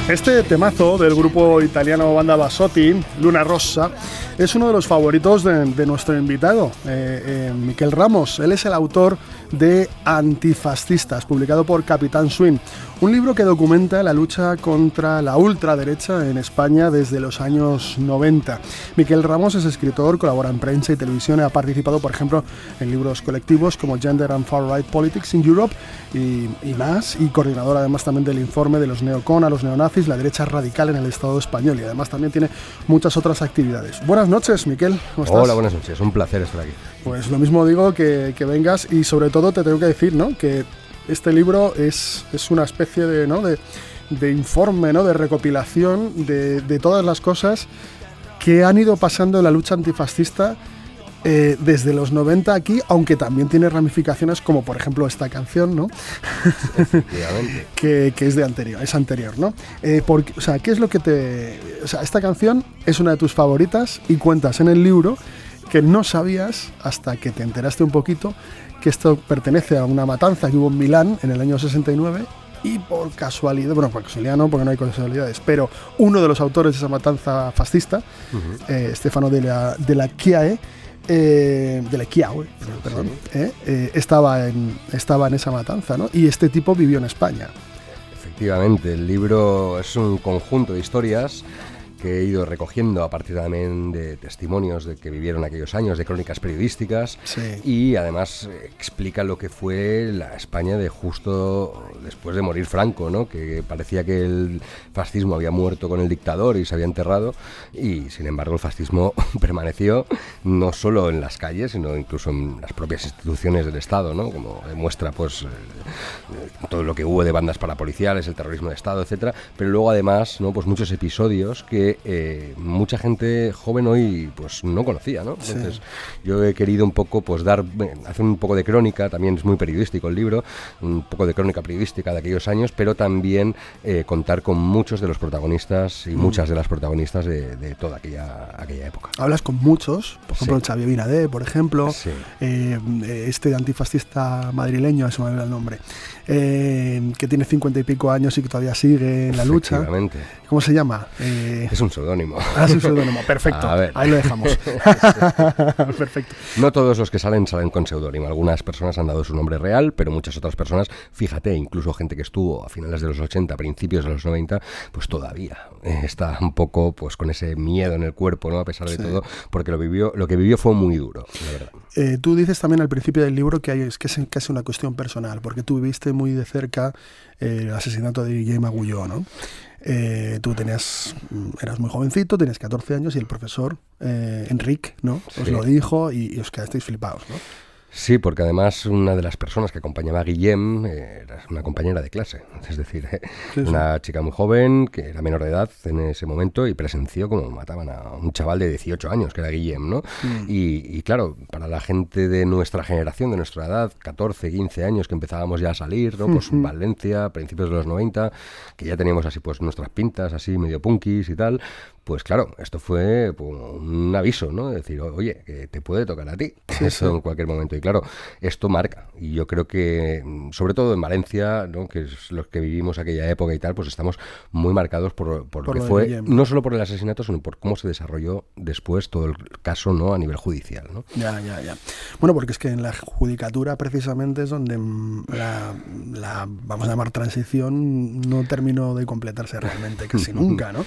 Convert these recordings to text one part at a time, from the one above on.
Este temazo del grupo italiano Banda Bassotti, Luna Rossa, es uno de los favoritos de nuestro invitado, Miquel Ramos. Él es el autor de Antifascistas, publicado por Capitán Swing, un libro que documenta la lucha contra la ultraderecha en España desde los años 90. Miquel Ramos es escritor, colabora en prensa y televisión, ha participado, por ejemplo, en libros colectivos como Gender and Far Right Politics in Europe y más, y coordinador además también del informe de los neocon a los neonazis, la derecha radical en el Estado español, y además también tiene muchas otras actividades. Buenas noches, Miquel, ¿cómo estás? Hola, buenas noches, un placer estar aquí. Pues lo mismo digo, que vengas, y sobre todo te tengo que decir, ¿no?, que este libro es una especie de, ¿no?, de informe, ¿no?, de recopilación de todas las cosas que han ido pasando en la lucha antifascista desde los 90 aquí, aunque también tiene ramificaciones como por ejemplo esta canción, ¿no? que es anterior, ¿no? Porque, o sea, ¿qué es lo que esta canción es una de tus favoritas y cuentas en el libro que no sabías hasta que te enteraste un poquito que esto pertenece a una matanza que hubo en Milán en el año 69 y por casualidad, bueno, por casualidad no, porque no hay casualidades, pero uno de los autores de esa matanza fascista, Stefano de la Chiae, perdón, estaba en esa matanza, ¿no? Y este tipo vivió en España. Efectivamente, el libro es un conjunto de historias que he ido recogiendo a partir también de testimonios de que vivieron aquellos años, de crónicas periodísticas, sí. Y además explica lo que fue la España de justo después de morir Franco, ¿no? Que parecía que el fascismo había muerto con el dictador y se había enterrado, y sin embargo el fascismo permaneció no solo en las calles, sino incluso en las propias instituciones del Estado, ¿no? Como demuestra pues todo lo que hubo de bandas parapoliciales, el terrorismo de Estado, etcétera, pero luego además, ¿no?, pues muchos episodios que mucha gente joven hoy pues no conocía, ¿no? Entonces sí. Yo he querido un poco pues hacer un poco de crónica, también es muy periodístico el libro, un poco de crónica periodística de aquellos años, pero también contar con muchos de los protagonistas y muchas de las protagonistas de toda aquella época. Hablas con muchos, por ejemplo, sí. Xavier Binadé, por ejemplo, sí. Este antifascista madrileño, eso me da el nombre, que tiene 50 y pico años y que todavía sigue en la lucha. ¿Cómo se llama? Es un seudónimo. Es un seudónimo, perfecto. Ahí lo dejamos. Perfecto. No todos los que salen con seudónimo. Algunas personas han dado su nombre real, pero muchas otras personas, fíjate, incluso gente que estuvo a finales de los 80, principios de los 90, pues todavía está un poco pues con ese miedo en el cuerpo, ¿no? A pesar de todo, porque lo que vivió fue muy duro, la verdad. Tú dices también al principio del libro que es casi una cuestión personal, porque tú viviste muy de cerca el asesinato de Guillem Agulló, ¿no? Tú eras muy jovencito, tenías 14 años y el profesor Enric, ¿no? Os lo dijo y os quedasteis flipados, ¿no? Sí, porque además una de las personas que acompañaba a Guillem era una compañera de clase, es decir, una chica muy joven que era menor de edad en ese momento y presenció cómo mataban a un chaval de 18 años que era Guillem, ¿no? Y claro, para la gente de nuestra generación, de nuestra edad, 14, 15 años que empezábamos ya a salir, ¿no? Pues Valencia, principios de los 90, que ya teníamos así pues nuestras pintas así medio punkis y tal, pues claro, esto fue pues, un aviso, ¿no? De decir, oye, que te puede tocar a ti, eso en cualquier momento. Y claro, esto marca. Y yo creo que, sobre todo en Valencia, ¿no?, que es los que vivimos aquella época y tal, pues estamos muy marcados por lo que fue, Guillem, no solo por el asesinato, sino por cómo se desarrolló después todo el caso, ¿no?, a nivel judicial, ¿no? Ya. Bueno, porque es que en la judicatura precisamente es donde la vamos a llamar transición no terminó de completarse realmente casi nunca, ¿no?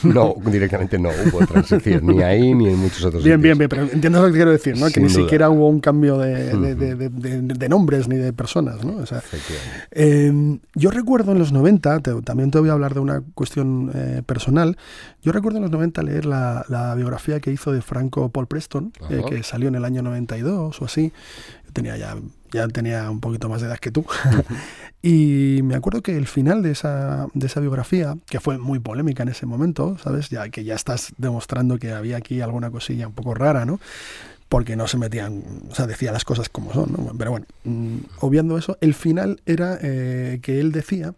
No, directamente no hubo transición, ni ahí ni en muchos otros sitios. Bien, pero entiendes lo que quiero decir, ¿no? Que ni siquiera hubo un cambio de nombres ni de personas, ¿no? O sea, yo recuerdo en los 90, también te voy a hablar de una cuestión personal, yo recuerdo en los 90 leer la biografía que hizo de Franco Paul Preston, que salió en el año 92 o así. Ya tenía un poquito más de edad que tú. Y me acuerdo que el final de esa biografía, que fue muy polémica en ese momento, ¿sabes? Ya que ya estás demostrando que había aquí alguna cosilla un poco rara, ¿no? Porque no se metían, o sea, decía las cosas como son, ¿no? Pero bueno, obviando eso, el final era que él decía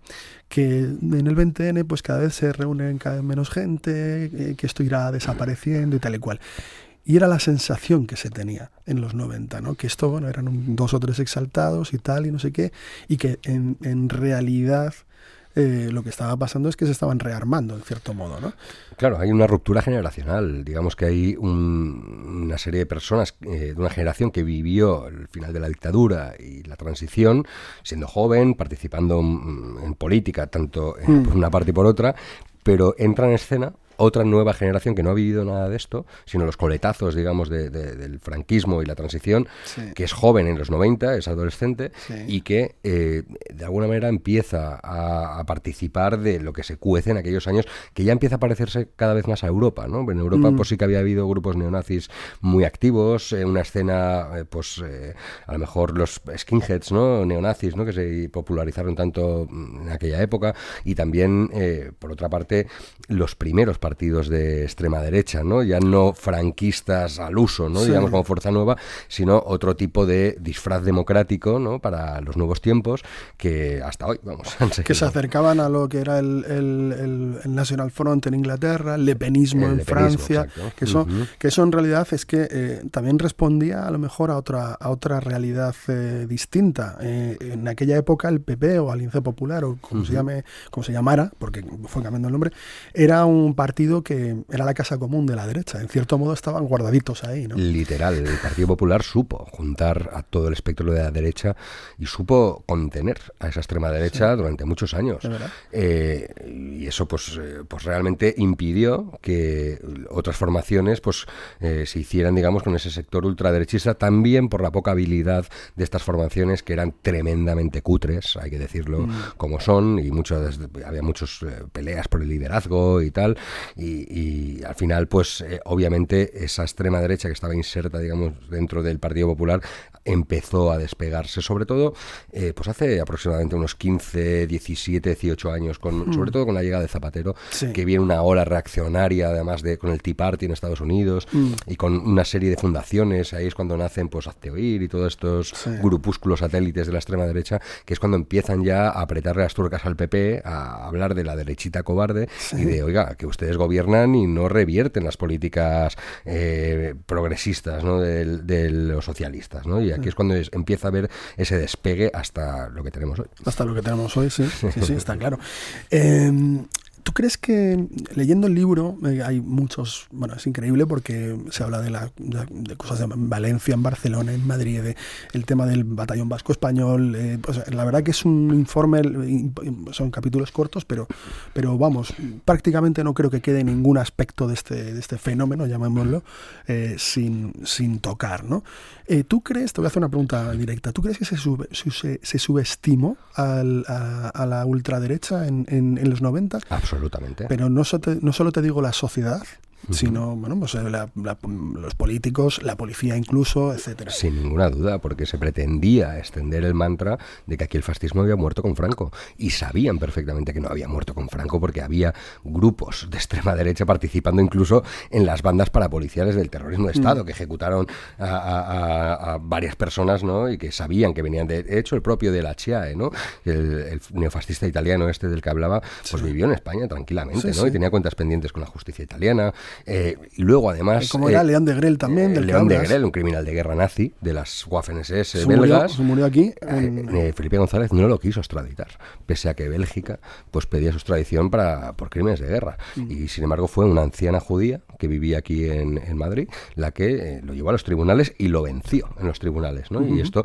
que en el 20N pues cada vez se reúnen cada vez menos gente, que esto irá desapareciendo y tal y cual. Y era la sensación que se tenía en los 90, ¿no? Que esto, bueno, eran 2 o 3 exaltados y tal, y no sé qué, y que en realidad lo que estaba pasando es que se estaban rearmando, en cierto modo, ¿no? Claro, hay una ruptura generacional. Digamos que hay una serie de personas de una generación que vivió el final de la dictadura y la transición, siendo joven, participando en política, tanto por una parte y por otra, pero entra en escena otra nueva generación que no ha vivido nada de esto, sino los coletazos, digamos, del franquismo y la transición, que es joven en los 90, es adolescente, y que de alguna manera empieza a participar de lo que se cuece en aquellos años, que ya empieza a parecerse cada vez más a Europa, ¿no? En Europa pues sí que había habido grupos neonazis muy activos, una escena, a lo mejor los skinheads, ¿no? Neonazis, ¿no? Que se popularizaron tanto en aquella época, y también, por otra parte, los primeros partidos de extrema derecha, ¿no? Ya no franquistas al uso, ¿no? Digamos, como Fuerza Nueva, sino otro tipo de disfraz democrático, ¿no? Para los nuevos tiempos, que hasta hoy, vamos, que se acercaban a lo que era el National Front en Inglaterra, el lepenismo en Francia, que eso en realidad es que también respondía a lo mejor a otra realidad distinta. En aquella época el PP o Alianza Popular, o como se llamara, porque fue cambiando el nombre, era un partido que era la casa común de la derecha. En cierto modo estaban guardaditos ahí, ¿no? Literal, el Partido Popular supo juntar a todo el espectro de la derecha y supo contener a esa extrema derecha durante muchos años. Y eso pues realmente impidió que otras formaciones se hicieran, digamos, con ese sector ultraderechista, también por la poca habilidad de estas formaciones, que eran tremendamente cutres, hay que decirlo como son, y había muchas peleas por el liderazgo y tal. Y al final, obviamente, esa extrema derecha que estaba inserta, digamos, dentro del Partido Popular, empezó a despegarse, sobre todo, hace aproximadamente unos 15, 17, 18 años, sobre todo con la llegada de Zapatero, que viene una ola reaccionaria, además con el Tea Party en Estados Unidos, y con una serie de fundaciones. Ahí es cuando nacen, Hazte Oír y todos estos grupúsculos satélites de la extrema derecha, que es cuando empiezan ya a apretarle las tuercas al PP, a hablar de la derechita cobarde y de, oiga, que ustedes gobiernan y no revierten las políticas progresistas, ¿no? de los socialistas, ¿no? Y aquí es cuando empieza a haber ese despegue hasta lo que tenemos hoy. Hasta lo que tenemos hoy, sí, está claro. ¿Tú crees que, leyendo el libro, hay muchos... Bueno, es increíble porque se habla de cosas en Valencia, en Barcelona, en Madrid, el tema del batallón vasco español. La verdad que es un informe, son capítulos cortos, pero vamos, prácticamente no creo que quede ningún aspecto de este fenómeno, llamémoslo, sin tocar, ¿no? ¿Tú crees, te voy a hacer una pregunta directa, ¿tú crees que se subestimó a la ultraderecha en los 90? Absolutamente. Pero no solo te digo la sociedad, sino los políticos, la policía incluso, etcétera. Sin ninguna duda, porque se pretendía extender el mantra de que aquí el fascismo había muerto con Franco, y sabían perfectamente que no había muerto con Franco, porque había grupos de extrema derecha participando incluso en las bandas parapoliciales del terrorismo de Estado, que ejecutaron a varias personas, ¿no? Y que sabían que venían de hecho el propio de la CIAE, ¿no? El neofascista italiano del que hablaba, vivió en España tranquilamente, ¿no? Y tenía cuentas pendientes con la justicia italiana. Y luego además como era León de Grell también, León de Grell, un criminal de guerra nazi de las Waffen-SS belgas, murió aquí. Felipe González no lo quiso extraditar, pese a que Bélgica pedía su extradición por crímenes de guerra, y sin embargo fue una anciana judía que vivía aquí en Madrid la que lo llevó a los tribunales y lo venció en los tribunales, ¿no? Y esto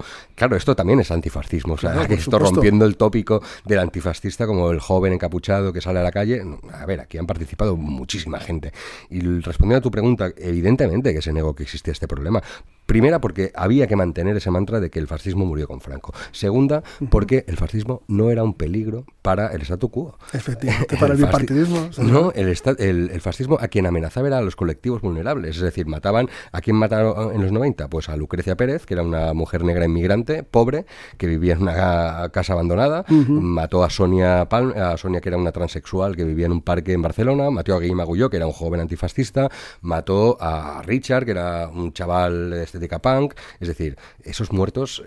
también es antifascismo, o sea, que esto rompiendo el tópico del antifascista como el joven encapuchado que sale a la calle. A ver, aquí han participado muchísima gente. Y respondiendo a tu pregunta, evidentemente que se negó que existía este problema. Primera, porque había que mantener ese mantra de que el fascismo murió con Franco. Segunda, porque el fascismo no era un peligro para el statu quo. Efectivamente, para el bipartidismo. No, el fascismo a quien amenazaba era a los colectivos vulnerables. Es decir, ¿a quién mataron en los 90? Pues a Lucrecia Pérez, que era una mujer negra inmigrante, pobre, que vivía en una casa abandonada. Mató a Sonia, que era una transexual que vivía en un parque en Barcelona. Mató a Guillem Agulló, que era un joven antifascista. Mató a Richard, que era un chaval estética punk, es decir, esos muertos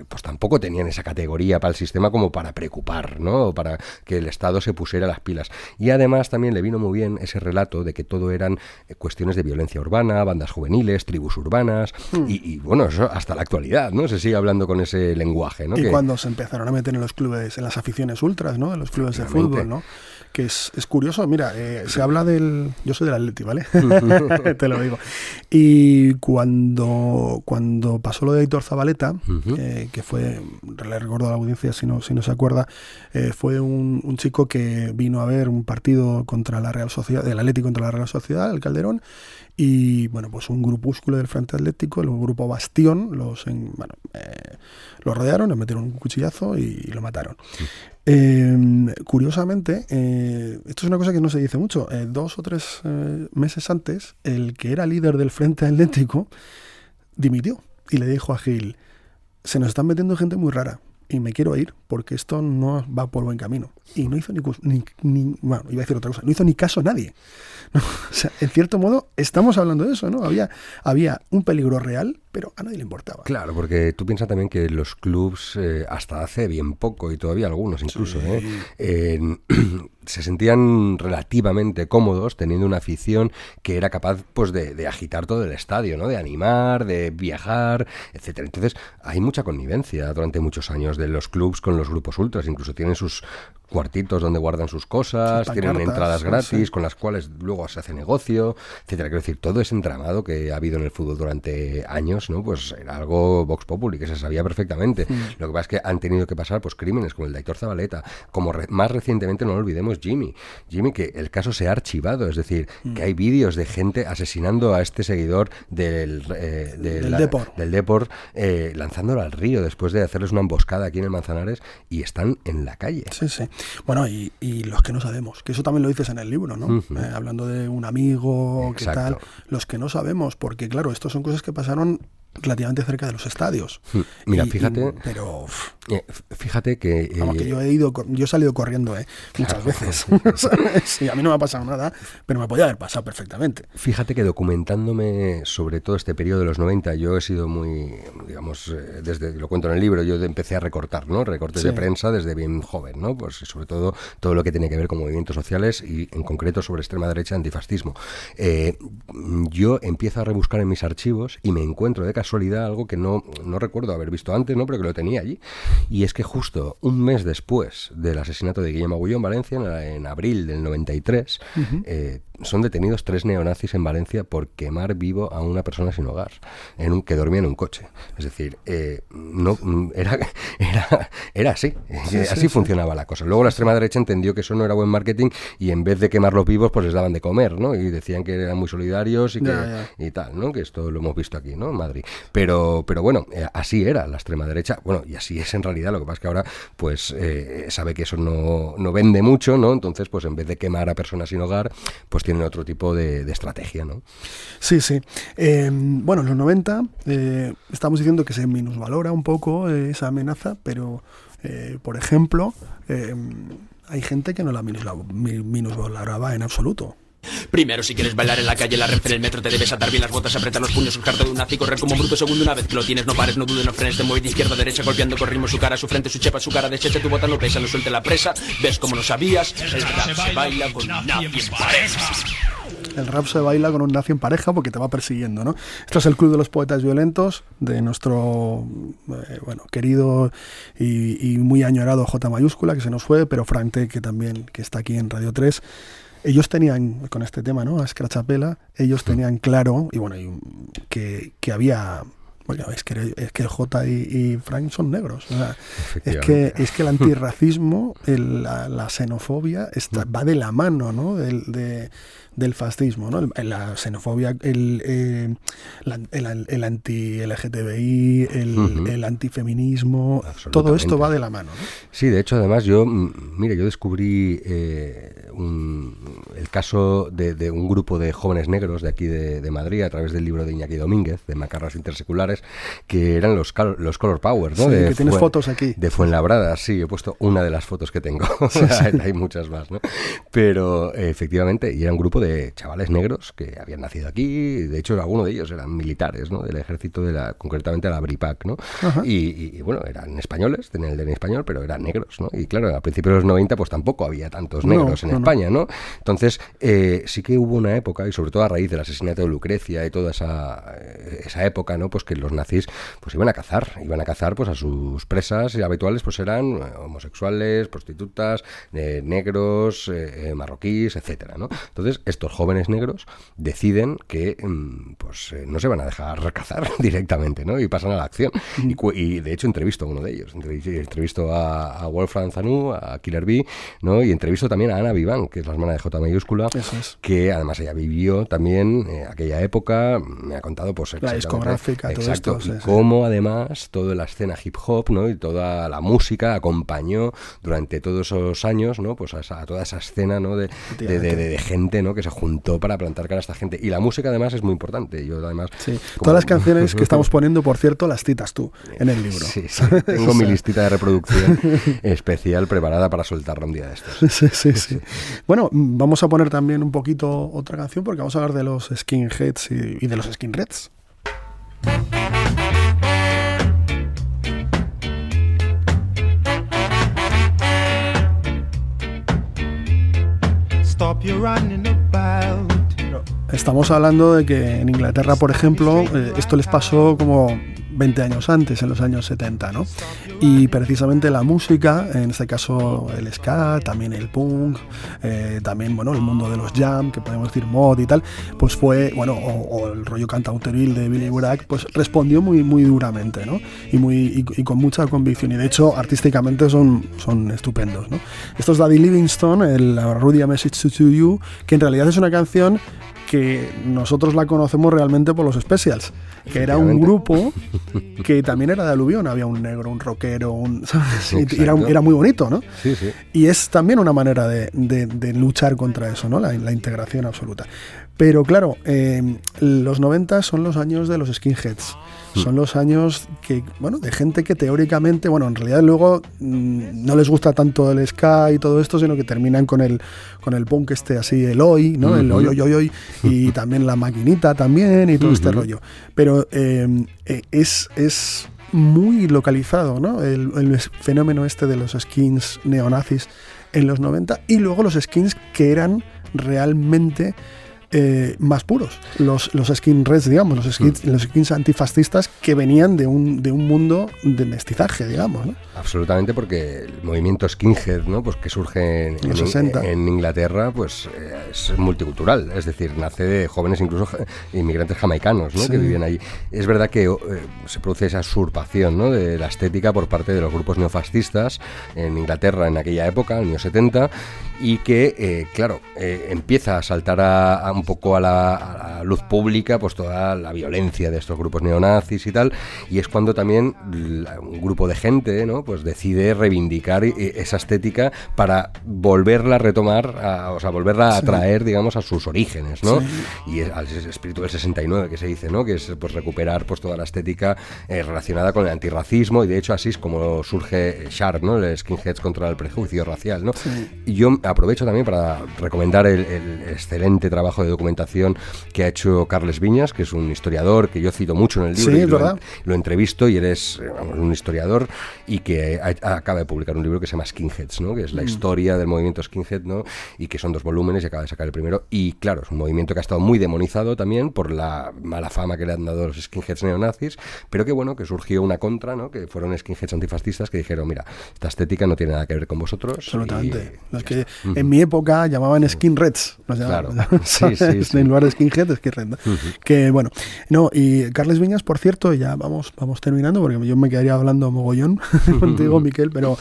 pues tampoco tenían esa categoría para el sistema como para preocupar, ¿no? O para que el Estado se pusiera las pilas. Y además también le vino muy bien ese relato de que todo eran cuestiones de violencia urbana, bandas juveniles, tribus urbanas, y bueno, eso hasta la actualidad, ¿no? Se sigue hablando con ese lenguaje, ¿no? Y cuando se empezaron a meter en los clubes, en las aficiones ultras, ¿no? En los clubes de fútbol, ¿no? Que es curioso, mira, se habla del... Yo soy del Atleti, ¿vale? Te lo digo. Y cuando pasó lo de Aitor Zabaleta, que fue, le recuerdo a la audiencia si no se acuerda, fue un chico que vino a ver un partido contra la Real Sociedad, del Atleti contra la Real Sociedad, el Calderón, y bueno, pues un grupúsculo del Frente Atlético, el grupo Bastión, los rodearon, le metieron un cuchillazo y lo mataron. Curiosamente, esto es una cosa que no se dice mucho, 2 o 3 meses antes, el que era líder del Frente Atlético dimitió y le dijo a Gil: se nos están metiendo gente muy rara y me quiero ir porque esto no va por buen camino. Y no hizo bueno, iba a decir otra cosa, no hizo ni caso a nadie. No, o sea, en cierto modo estamos hablando de eso, ¿no? Había un peligro real, pero a nadie le importaba. Claro, porque tú piensas también que los clubs, hasta hace bien poco, y todavía algunos incluso, sí, se sentían relativamente cómodos teniendo una afición que era capaz, pues, de agitar todo el estadio, ¿no? De animar, de viajar, etcétera. Entonces, hay mucha connivencia durante muchos años de los clubs con los grupos ultras. Incluso tienen sus cuartitos donde guardan sus cosas, sí, tienen entradas gratis, sí, con las cuales luego se hace negocio, etcétera. Quiero decir, todo ese entramado que ha habido en el fútbol durante años, ¿no? Pues era algo vox populi, que se sabía perfectamente. Lo que pasa es que han tenido que pasar, pues, crímenes como el de Aitor Zabaleta, como más recientemente, no lo olvidemos, Jimmy, que el caso se ha archivado, es decir, que hay vídeos de gente asesinando a este seguidor del Depor, lanzándolo al río después de hacerles una emboscada aquí en el Manzanares, y están en la calle. Sí, sí. Bueno, y los que no sabemos, que eso también lo dices en el libro, ¿no? Hablando de un amigo, qué tal, los que no sabemos, porque claro, esto son cosas que pasaron relativamente cerca de los estadios. Mira, fíjate, fíjate que... Vamos, que yo he salido corriendo muchas veces. Sí, a mí no me ha pasado nada, pero me podía haber pasado perfectamente. Fíjate que documentándome sobre todo este periodo de los 90, yo he sido muy, digamos, desde, lo cuento en el libro, yo empecé a recortar, ¿no? Recortes de prensa desde bien joven, ¿no? Pues sobre todo lo que tiene que ver con movimientos sociales y en concreto sobre extrema derecha, antifascismo. Yo empiezo a rebuscar en mis archivos y me encuentro de casualidad algo que no recuerdo haber visto antes, ¿no? Pero que lo tenía allí. Y es que justo un mes después del asesinato de Guillem Agulló en Valencia, en abril del 93, son detenidos 3 neonazis en Valencia por quemar vivo a una persona sin hogar, que dormía en un coche. Es decir, no era así. Así funcionaba la cosa. Luego la extrema derecha entendió que eso no era buen marketing y en vez de quemarlos vivos, pues les daban de comer, ¿no? Y decían que eran muy solidarios y tal, ¿no? Que esto lo hemos visto aquí, ¿no? En Madrid. Pero bueno, así era la extrema derecha. Bueno, y así es en realidad. Lo que pasa es que ahora, pues, sabe que eso no vende mucho, ¿no? Entonces, pues, en vez de quemar a personas sin hogar, pues tienen otro tipo de estrategia, ¿no? Sí, sí. Bueno, en los 90 estamos diciendo que se minusvalora un poco esa amenaza, pero, por ejemplo, hay gente que no la minusvaloraba en absoluto. Primero, si quieres bailar en la calle, la ref en el metro, te debes atar bien las botas, apretar los puños, buscarte de un nazi, correr como un bruto. Segundo, una vez que lo tienes, no pares, no dudes, no frenes, te mueves de izquierda a derecha, golpeando con ritmo su cara, su frente, su chepa, su cara, desecha tu bota, no pesa, no suelte la presa. Ves como no sabías, el rap se baila con un nazi en pareja. El rap se baila con un nazi en pareja porque te va persiguiendo, ¿no? Esto es el Club de los Poetas Violentos de nuestro querido y muy añorado J mayúscula, que se nos fue, pero Frank T, que está aquí en Radio 3. Ellos tenían, con este tema, ¿no? A Scratchapela, ellos tenían claro, y bueno, que había... Bueno, es que el J y Frank son negros. O sea, es que el antirracismo, la xenofobia va de la mano, ¿no? Del fascismo, ¿no? La xenofobia, el anti-LGTBI, el antifeminismo, todo esto va de la mano, ¿no? Sí, de hecho, además, yo descubrí el caso de un grupo de jóvenes negros de aquí de Madrid a través del libro de Iñaki Domínguez, de Macarras Interseculares, chavales que eran los Color Power, ¿no? Sí, que tienes fotos aquí. De Fuenlabrada, sí, he puesto una de las fotos que tengo. Sí. Hay muchas más, ¿no? Pero efectivamente, y era un grupo de chavales negros que habían nacido aquí, de hecho algunos de ellos eran militares, ¿no? Del ejército, concretamente de la BRIPAC, ¿no? Y bueno, eran españoles, tenían el DNA español, pero eran negros, ¿no? Y claro, a principios de los 90 pues tampoco había tantos negros en España, ¿no? Entonces, sí que hubo una época, y sobre todo a raíz del asesinato de Lucrecia y toda esa época, ¿no? Pues que los nazis pues iban a cazar pues a sus presas y habituales pues eran homosexuales, prostitutas, negros, marroquíes, etcétera, ¿no? Entonces, estos jóvenes negros deciden que pues no se van a dejar cazar directamente, ¿no? Y pasan a la acción. Y de hecho entrevisto a uno de ellos. Entrevisto a Wolfram Zanú, a Killer B, ¿no? Y entrevisto también a Ana Viván, que es la hermana de J mayúscula, que además ella vivió también aquella época, me ha contado pues la discográfica, todo esto. Y cómo además toda la escena hip hop, ¿no? Y toda la música acompañó durante todos esos años, ¿no? Pues a toda esa escena, ¿no? de gente, ¿no? Que se juntó para plantar cara a esta gente. Y la música además es muy importante. Yo además... Sí. Todas las canciones que estamos poniendo, por cierto, las citas tú en el libro. Sí. Tengo mi listita de reproducción especial preparada para soltarla un día de estos. Sí. Bueno, vamos a poner también un poquito otra canción porque vamos a hablar de los skinheads y de los skinreds. Stop your running about. Estamos hablando de que en Inglaterra, por ejemplo, esto les pasó como 20 años antes, en los años 70, ¿no? Y precisamente la música, en este caso el ska, también el punk, también, bueno, el mundo de los jam, que podemos decir mod y tal, pues fue, bueno, o el rollo cantautoril de Billy Bragg, pues respondió muy, muy duramente, ¿no? Y con mucha convicción, y de hecho, artísticamente son estupendos, ¿no? Esto es Daddy Livingstone, el Rudy A Message to You, que en realidad es una canción que nosotros la conocemos realmente por los Specials, que era un grupo que también era de aluvión, había un negro, un rockero, era muy bonito, ¿no? Sí. Y es también una manera de luchar contra eso, ¿no? La integración absoluta. Pero claro, los 90 son los años de los skinheads. Son los años de gente que teóricamente, en realidad luego no les gusta tanto el ska y todo esto, sino que terminan con el punk así, el oi, ¿no? El oi, y también la maquinita también y todo este rollo. Pero es muy localizado, ¿no? El fenómeno de los skins neonazis en los 90 y luego los skins que eran realmente más puros, los skinheads, digamos, los skins antifascistas que venían de un mundo de mestizaje, digamos, ¿no? Absolutamente, porque el movimiento skinhead, ¿no? Pues que surge en Inglaterra, pues es multicultural, es decir, nace de jóvenes, incluso inmigrantes jamaicanos, ¿no? Que vivían allí. Es verdad que se produce esa usurpación, ¿no? De la estética por parte de los grupos neofascistas en Inglaterra en aquella época, en los años 70, y que, empieza a saltar un poco a la luz pública pues toda la violencia de estos grupos neonazis y tal, y es cuando también un grupo de gente, ¿no? Pues decide reivindicar esa estética para volverla a retomar, volverla a traer, digamos, a sus orígenes, ¿no? Sí. Y al espíritu del 69 que se dice, ¿no? Que es pues recuperar pues toda la estética relacionada con el antirracismo, y de hecho así es como surge Sharp, ¿no? El Skinheads contra el prejuicio racial, ¿no? Sí. Y yo aprovecho también para recomendar el excelente trabajo de documentación que ha hecho Carles Viñas, que es un historiador que yo cito mucho en el libro. Sí, lo entrevisto, y él es un historiador y que acaba de publicar un libro que se llama Skinheads, ¿no? Que es la historia del movimiento skinhead, ¿no? Y que son 2 volúmenes y acaba de sacar el primero. Y claro, es un movimiento que ha estado muy demonizado también por la mala fama que le han dado los skinheads neonazis, pero que surgió una contra, ¿no? Que fueron skinheads antifascistas que dijeron, mira, esta estética no tiene nada que ver con vosotros. Absolutamente. Los que en mi época llamaban skinheads. Claro. Sí. En lugar de skinhead, skinhead. Que y Carles Viñas, por cierto, ya vamos terminando, porque yo me quedaría hablando mogollón contigo, Miquel, pero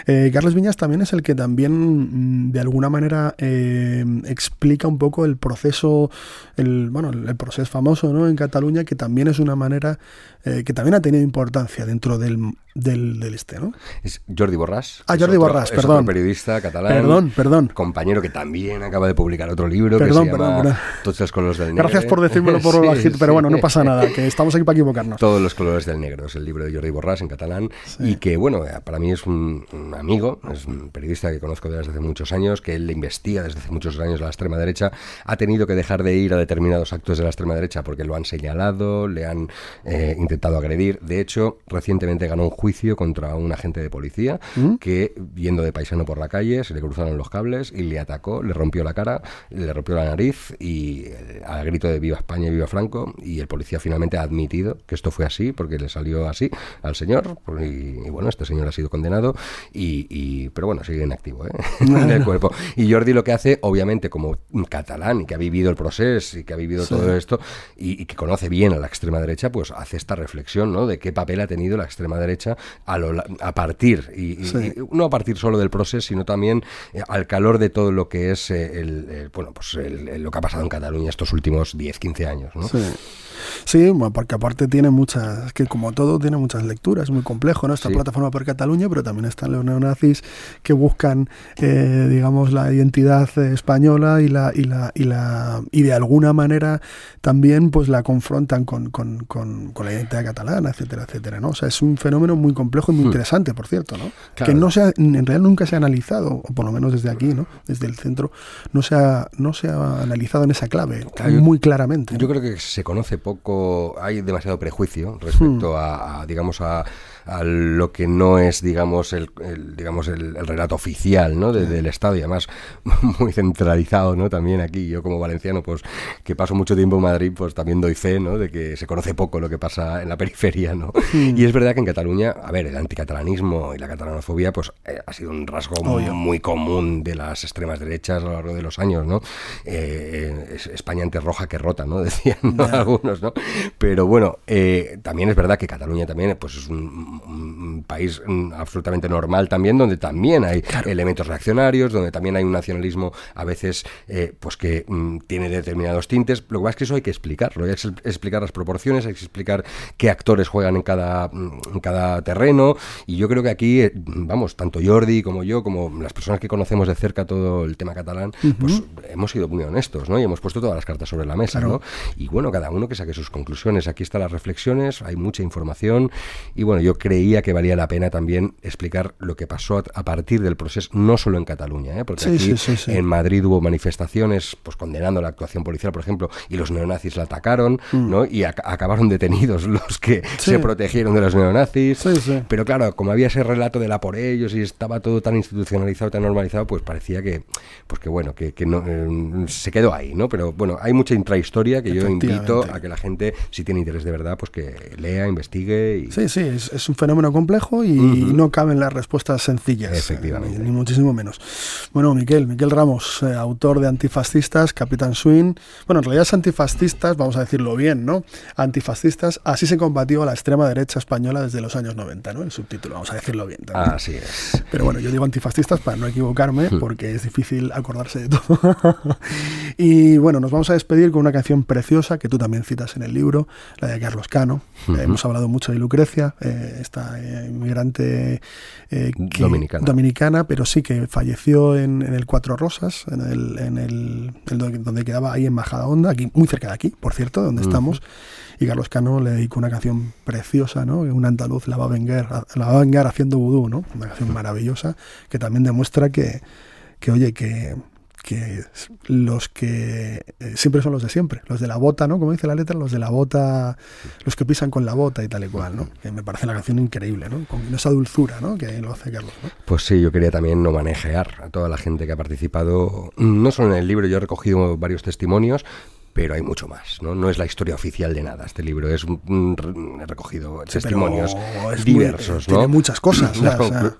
Carles Viñas también es el que también de alguna manera explica un poco el proceso, el proceso famoso, ¿no? En Cataluña, que también es una manera que también ha tenido importancia dentro del del este, ¿no? Es Jordi Borràs. Jordi Borràs, perdón. Es otro periodista catalán. Perdón. Compañero que también acaba de publicar otro libro que se llama Todos los colores del negro. Gracias por decírmelo por bajito, pero bueno, no pasa nada, que estamos aquí para equivocarnos. Todos los colores del negro es el libro de Jordi Borràs en catalán y que, bueno, para mí es un amigo, es un periodista que conozco desde hace muchos años, que él investiga desde hace muchos años la extrema derecha. Ha tenido que dejar de ir a determinados actos de la extrema derecha porque lo han señalado, le han intentado agredir. De hecho, recientemente ganó un juicio contra un agente de policía que, yendo de paisano por la calle, se le cruzaron los cables y le atacó, le rompió la cara, le rompió la nariz y al grito de viva España y viva Franco, y el policía finalmente ha admitido que esto fue así porque le salió así al señor y bueno, este señor ha sido condenado pero bueno, sigue en activo en el cuerpo. Y Jordi lo que hace, obviamente, como catalán y que ha vivido el proceso y que ha vivido todo esto y que conoce bien a la extrema derecha, pues hace esta reflexión, ¿no?, de qué papel ha tenido la extrema derecha a partir, y no a partir solo del proceso, sino también al calor de todo lo que es lo que ha pasado en Cataluña estos últimos 10-15 años, ¿no? Sí, bueno, porque aparte tiene muchas, que como todo tiene muchas lecturas, es muy complejo, ¿no? Esta plataforma por Cataluña, pero también están los neonazis que buscan, digamos, la identidad española y de alguna manera también pues la confrontan con la identidad catalana, etcétera, etcétera, ¿no? O sea, es un fenómeno muy complejo y muy interesante, por cierto, ¿no? Claro. Que en realidad nunca se ha analizado, o por lo menos desde aquí, ¿no? Desde el centro, no se ha analizado en esa clave, muy claramente, ¿no? Yo creo que se conoce poco, hay demasiado prejuicio respecto a lo que no es, digamos, el relato oficial, ¿no?, del Estado, y además muy centralizado, ¿no?, también aquí. Yo como valenciano, pues que paso mucho tiempo en Madrid, pues también doy fe, ¿no?, de que se conoce poco lo que pasa en la periferia, ¿no? Y es verdad que en Cataluña, a ver, el anticatalanismo y la catalanofobia, pues ha sido un rasgo muy común de las extremas derechas a lo largo de los años, ¿no? España antes roja que rota, ¿no?, decían, ¿no?, algunos, ¿no? Pero bueno, también es verdad que Cataluña también, pues es un país absolutamente normal también, donde también hay elementos reaccionarios, donde también hay un nacionalismo a veces pues que tiene determinados tintes. Lo que pasa es que eso hay que explicarlo, hay que explicar las proporciones, hay que explicar qué actores juegan en cada terreno, y yo creo que aquí, vamos, tanto Jordi como yo, como las personas que conocemos de cerca todo el tema catalán, pues hemos sido muy honestos, ¿no? Y hemos puesto todas las cartas sobre la mesa, ¿no? Y bueno, cada uno que saque sus conclusiones. Aquí están las reflexiones, hay mucha información, y bueno, yo creía que valía la pena también explicar lo que pasó a partir del proceso, no solo en Cataluña, porque aquí en Madrid hubo manifestaciones pues condenando la actuación policial, por ejemplo, y los neonazis la atacaron, ¿no? Y acabaron detenidos los que se protegieron de los neonazis, pero claro, como había ese relato de la por ellos y estaba todo tan institucionalizado, tan normalizado, pues parecía que bueno, que no, se quedó ahí, ¿no? Pero bueno, hay mucha intrahistoria que yo invito a que la gente, si tiene interés de verdad, pues que lea, investigue. Y... Sí, es un fenómeno complejo y no caben las respuestas sencillas. Efectivamente. Ni muchísimo menos. Bueno, Miquel Ramos, autor de Antifascistas, Capitán Swing. Bueno, en realidad es Antifascistas, vamos a decirlo bien, ¿no? Antifascistas, así se combatió a la extrema derecha española desde los años 90, ¿no? El subtítulo, vamos a decirlo bien también. Así es. Pero bueno, yo digo Antifascistas para no equivocarme, porque es difícil acordarse de todo. Y bueno, nos vamos a despedir con una canción preciosa que tú también citas en el libro, la de Carlos Cano. Hemos hablado mucho de Lucrecia, esta inmigrante dominicana, pero sí que falleció en el Cuatro Rosas, en el donde quedaba ahí en Majadahonda, aquí muy cerca de aquí, por cierto, donde estamos. Y Carlos Cano le dedicó una canción preciosa, ¿no? Un andaluz la va a vengar haciendo vudú, ¿no? Una canción maravillosa que también demuestra que los que siempre son los de siempre, los de la bota, ¿no? Como dice la letra, los de la bota, los que pisan con la bota y tal y cual, ¿no? Que me parece una canción increíble, ¿no? Con esa dulzura, ¿no? Que lo hace Carlos, ¿no? Pues sí, yo quería también homenajear a toda la gente que ha participado, no solo en el libro, yo he recogido varios testimonios, pero hay mucho más, ¿no? No es la historia oficial de nada. Este libro es he recogido testimonios diversos, ¿no? Tiene muchas cosas.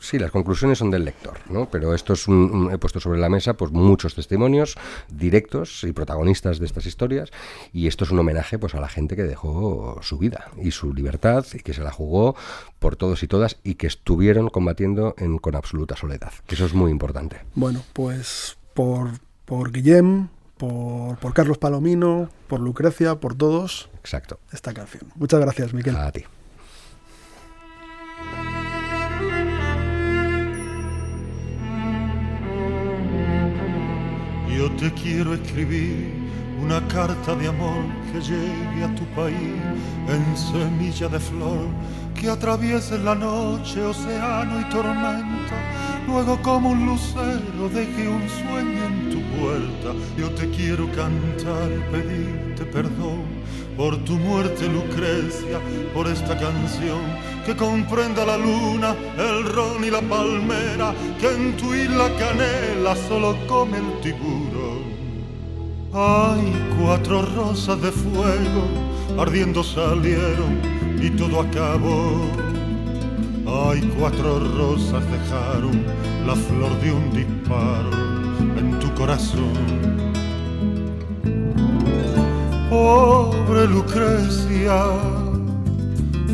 Sí, las conclusiones son del lector, ¿no? Pero esto es he puesto sobre la mesa pues muchos testimonios directos y protagonistas de estas historias, y esto es un homenaje pues a la gente que dejó su vida y su libertad y que se la jugó por todos y todas y que estuvieron combatiendo con absoluta soledad, que eso es muy importante. Bueno, pues por Guillem, por Carlos Palomino, por Lucrecia, por todos. Exacto. Esta canción. Muchas gracias, Miquel. A ti. te quiero escribir una carta de amor que llegue a tu país en semilla de flor, que atraviese la noche, océano y tormenta, luego como un lucero deje un sueño en tu puerta. Yo te quiero cantar y pedirte perdón por tu muerte, Lucrecia, por esta canción que comprenda la luna, el ron y la palmera, que en tu isla canela solo come el tiburón. Hay 4 rosas de fuego ardiendo salieron y todo acabó. Hay 4 rosas dejaron la flor de un disparo en tu corazón. Pobre Lucrecia,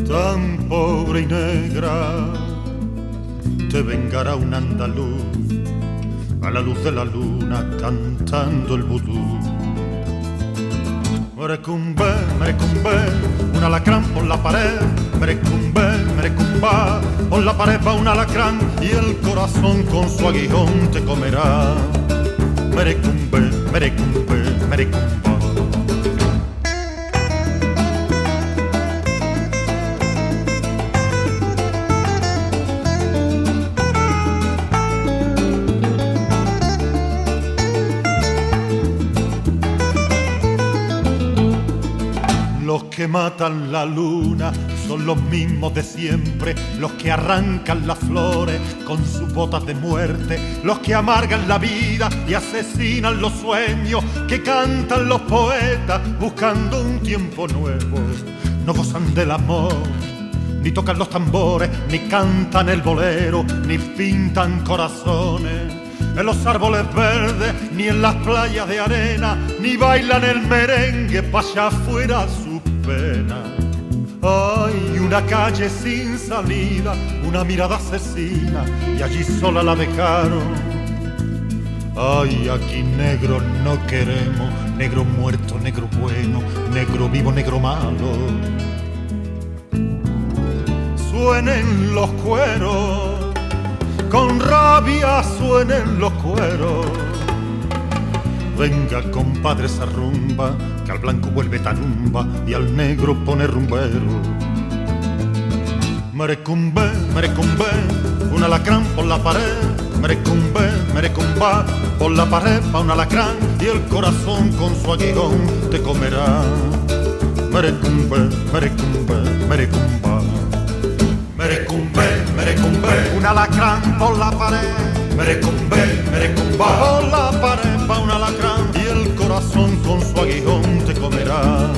tan pobre y negra, te vengará un andaluz a la luz de la luna cantando el vudú. Merecumbe, merecumbe, un alacrán por la pared. Merecumbe, merecumba, por la pared va un alacrán y el corazón con su aguijón te comerá. Merecumbe, merecumbe, merecumba. Los que matan la luna son los mismos de siempre, los que arrancan las flores con sus botas de muerte, los que amargan la vida y asesinan los sueños, que cantan los poetas buscando un tiempo nuevo. No gozan del amor, ni tocan los tambores, ni cantan el bolero, ni pintan corazones en los árboles verdes, ni en las playas de arena, ni bailan el merengue pa' allá afuera su pena. Hay una calle sin salida, una mirada asesina, y allí sola la dejaron. Ay, aquí negro no queremos, negro muerto, negro bueno, negro vivo, negro malo. Suenen los cueros, con rabia suenen los cueros. Venga, compadre, esa rumba, que al blanco vuelve tarumba y al negro pone rumbero. Merecumbe, merecumbe, un alacrán por la pared. Merecumbe, merecumba, por la pared va un alacrán y el corazón con su aguijón te comerá. Merecumbe, merecumbe, merecumba. Merecumbe, merecumbe, un alacrán por la pared. Merecumbe, merecumba, por la pared va un alacrán y el corazón con su aguijón te comerá.